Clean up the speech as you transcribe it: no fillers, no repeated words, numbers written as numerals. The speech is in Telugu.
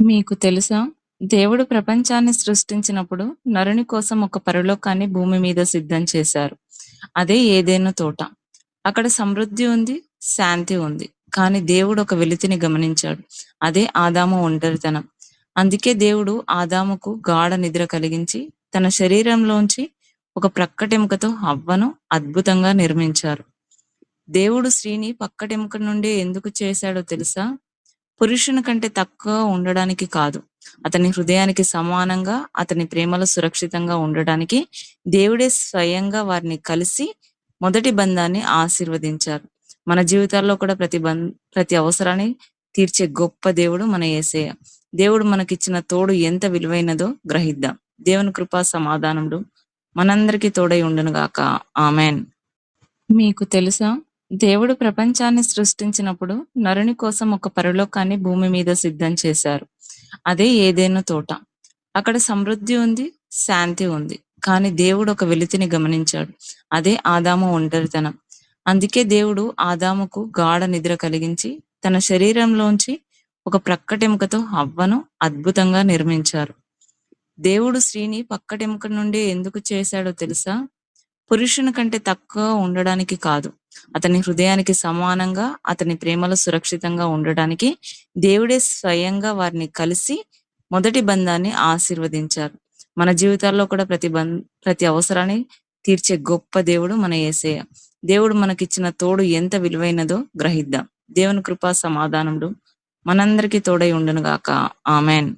మీకు తెలుసా? దేవుడు ప్రపంచాన్ని సృష్టించినప్పుడు నరుని కోసం ఒక పరలోకాన్ని భూమి మీద సిద్ధం చేశారు. అదే ఏదెను తోట. అక్కడ సమృద్ధి ఉంది, శాంతి ఉంది. కానీ దేవుడు ఒక వెలితిని గమనించాడు. అదే ఆదాము ఒంటరితనం. అందుకే దేవుడు ఆదాముకు గాఢ నిద్ర కలిగించి తన శరీరంలోంచి ఒక ప్రక్కటెముకతో హవ్వను అద్భుతంగా నిర్మించారు. దేవుడు స్త్రీని పక్కటెముక నుండి ఎందుకు చేశాడో తెలుసా? పురుషుని కంటే తక్కువ ఉండడానికి కాదు. అతని హృదయానికి సమానంగా, అతని ప్రేమలో సురక్షితంగా ఉండడానికి దేవుడే స్వయంగా వారిని కలిసి మొదటి బంధాన్ని ఆశీర్వదించారు. మన జీవితాల్లో కూడా ప్రతి అవసరాన్ని తీర్చే గొప్ప దేవుడు మన యేసయ్య. దేవుడు మనకిచ్చిన తోడు ఎంత విలువైనదో గ్రహిద్దాం. దేవుని కృపా సమాధానములు మనందరికీ తోడై ఉండును గాక. ఆమేన్. మీకు తెలుసా? దేవుడు ప్రపంచాన్ని సృష్టించినప్పుడు నరుని కోసం ఒక పరలోకాన్ని భూమి మీద సిద్ధం చేశారు. అదే ఏదెను తోట. అక్కడ సమృద్ధి ఉంది, శాంతి ఉంది. కానీ దేవుడు ఒక వెలితిని గమనించాడు. అదే ఆదాము ఒంటరితనం. అందుకే దేవుడు ఆదాముకు గాఢ నిద్ర కలిగించి తన శరీరంలోంచి ఒక ప్రక్కటెముకతో హవ్వను అద్భుతంగా నిర్మించారు. దేవుడు స్త్రీని పక్కటెముక నుండి ఎందుకు చేశాడో తెలుసా? పురుషుని కంటే తక్కువ ఉండడానికి కాదు. అతని హృదయానికి సమానంగా, అతని ప్రేమలో సురక్షితంగా ఉండడానికి దేవుడే స్వయంగా వారిని కలిసి మొదటి బంధాన్ని ఆశీర్వదించారు. మన జీవితాల్లో కూడా ప్రతి అవసరాన్ని తీర్చే గొప్ప దేవుడు మన యేసయ్య. దేవుడు మనకిచ్చిన తోడు ఎంత విలువైనదో గ్రహిద్దాం. దేవుని కృపా సమాధానములు మనందరికీ తోడై ఉండును గాక. ఆమేన్.